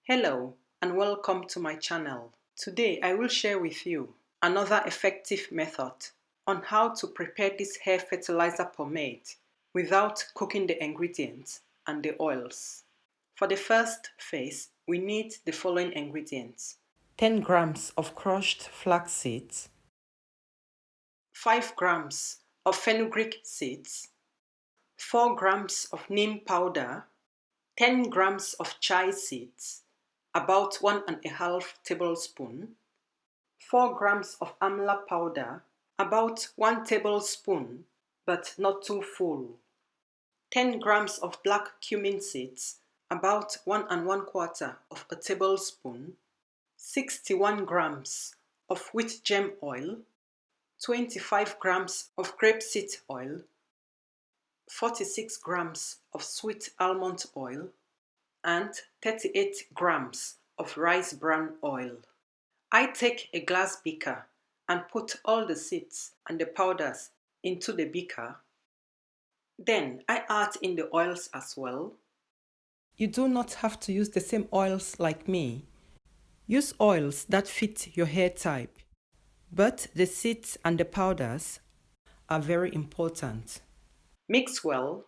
Hello and welcome to my channel. Today I will share with you another effective method on how to prepare this hair fertilizer pomade without cooking the ingredients and the oils. For the first phase, we need the following ingredients: 10 grams of crushed flax seeds, 5 grams of fenugreek seeds, 4 grams of neem powder, 10 grams of chai seeds, about 1½ tablespoon, 4 grams of amla powder, about 1 tablespoon, but not too full, 10 grams of black cumin seeds, about 1¼ tablespoon, 61 grams of wheat germ oil, 25 grams of grapeseed oil, 46 grams of sweet almond oil, and 38 grams of rice bran oil. I take a glass beaker and put all the seeds and the powders into the beaker. Then I add in the oils as well. You do not have to use the same oils like me. Use oils that fit your hair type. But the seeds and the powders are very important. Mix well.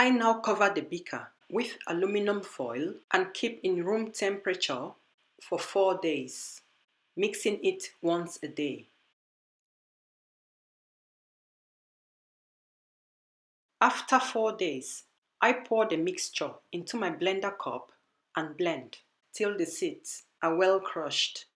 I now cover the beaker with aluminum foil and keep in room temperature for 4 days, mixing it once a day. After 4 days, I pour the mixture into my blender cup and blend till the seeds are well crushed.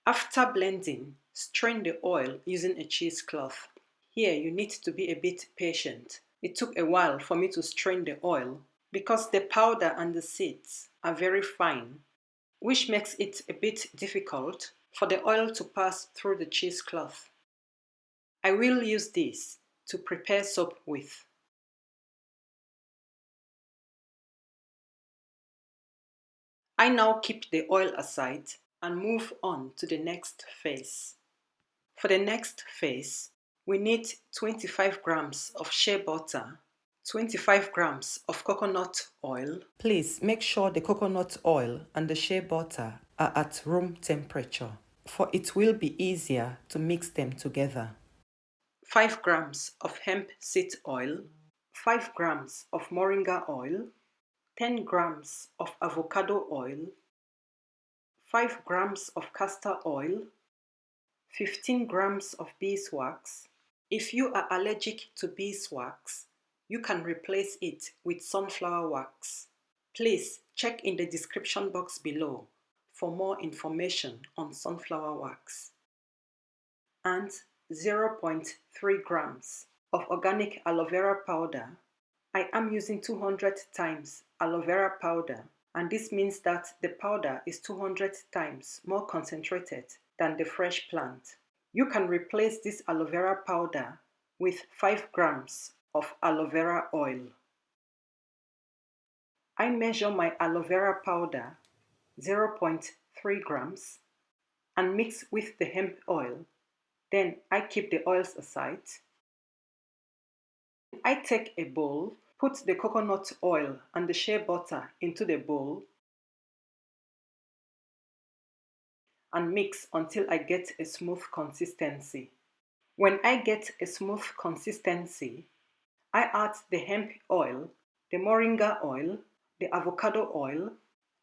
After blending, strain the oil using a cheesecloth. Here you need to be a bit patient. It took a while for me to strain the oil because the powder and the seeds are very fine, which makes it a bit difficult for the oil to pass through the cheesecloth. I will use this to prepare soap with. I now keep the oil aside and move on to the next phase. For the next phase, we need 25 grams of shea butter, 25 grams of coconut oil. Please make sure the coconut oil and the shea butter are at room temperature, for it will be easier to mix them together. 5 grams of hemp seed oil, 5 grams of moringa oil, 10 grams of avocado oil, 5 grams of castor oil, 15 grams of beeswax. If you are allergic to beeswax, you can replace it with sunflower wax. Please check in the description box below for more information on sunflower wax. And 0.3 grams of organic aloe vera powder. I am using 200 times aloe vera powder, and this means that the powder is 200 times more concentrated than the fresh plant. You can replace this aloe vera powder with 5 grams of aloe vera oil. I measure my aloe vera powder 0.3 grams and mix with the hemp oil. Then I keep the oils aside. I take a bowl, put the coconut oil and the shea butter into the bowl and mix until I get a smooth consistency. When I get a smooth consistency, I add the hemp oil, the moringa oil, the avocado oil,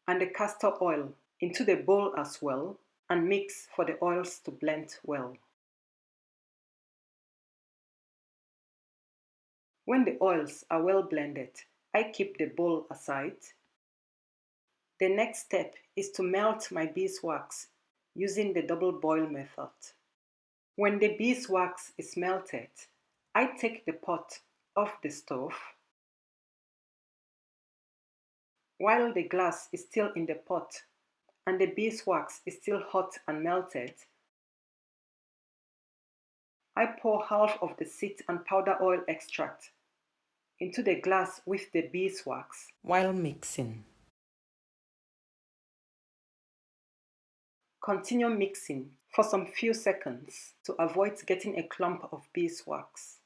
and the castor oil into the bowl as well and mix for the oils to blend well. When the oils are well blended, I keep the bowl aside. The next step is to melt my beeswax using the double boil method. When the beeswax is melted, I take the pot off the stove. While the glass is still in the pot and the beeswax is still hot and melted, I pour half of the seed and powder oil extract into the glass with the beeswax while mixing. Continue mixing for some few seconds to avoid getting a clump of beeswax.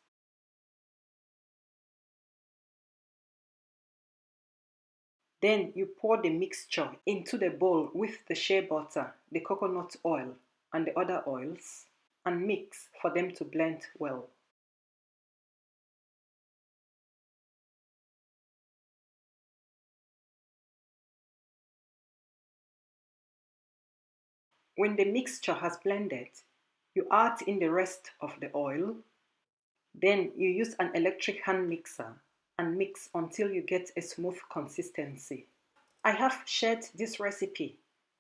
Then you pour the mixture into the bowl with the shea butter, the coconut oil, and the other oils, and mix for them to blend well. When the mixture has blended, you add in the rest of the oil. Then you use an electric hand mixer and mix until you get a smooth consistency. I have shared this recipe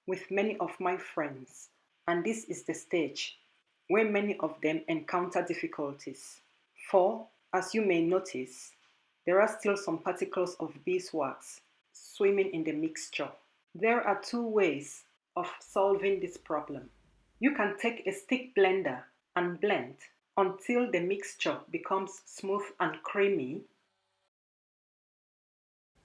with many of my friends, and this is the stage where many of them encounter difficulties. For, as you may notice, there are still some particles of beeswax swimming in the mixture. There are two ways of solving this problem. You can take a stick blender and blend until the mixture becomes smooth and creamy.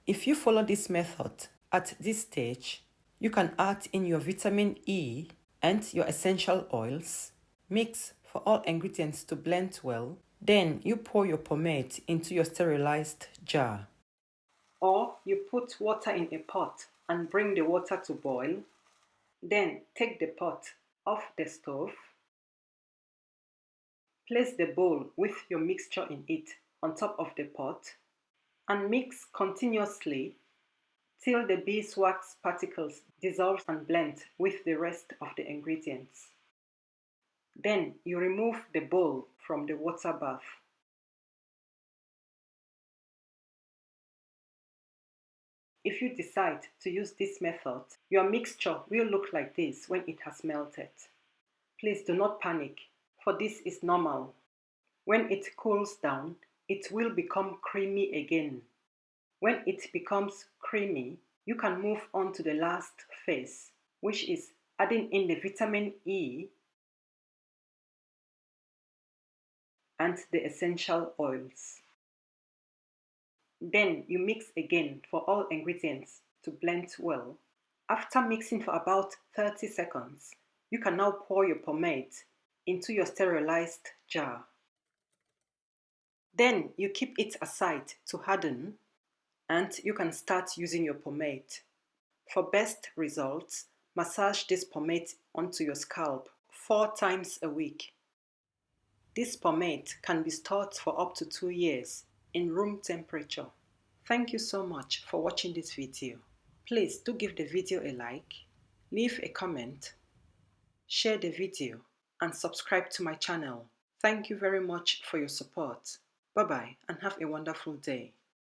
If you follow this method at this stage, you can add in your vitamin E and your essential oils, mix for all ingredients to blend well, then you pour your pomade into your sterilized jar. Or you put water in a pot and bring the water to boil. Then take the pot off the stove. Place the bowl with your mixture in it on top of the pot and mix continuously till the beeswax particles dissolve and blend with the rest of the ingredients. Then you remove the bowl from the water bath. If you decide to use this method, your mixture will look like this when it has melted. Please do not panic, for this is normal. When it cools down, it will become creamy again. When it becomes creamy, you can move on to the last phase, which is adding in the vitamin E and the essential oils. Then you mix again for all ingredients to blend well. After mixing for about 30 seconds, you can now pour your pomade into your sterilized jar. Then you keep it aside to harden and you can start using your pomade. For best results, massage this pomade onto your scalp 4 times a week. This pomade can be stored for up to 2 years in room temperature. Thank you so much for watching this video. Please do give the video a like, leave a comment, share the video, and subscribe to my channel. Thank you very much for your support. Bye bye and have a wonderful day.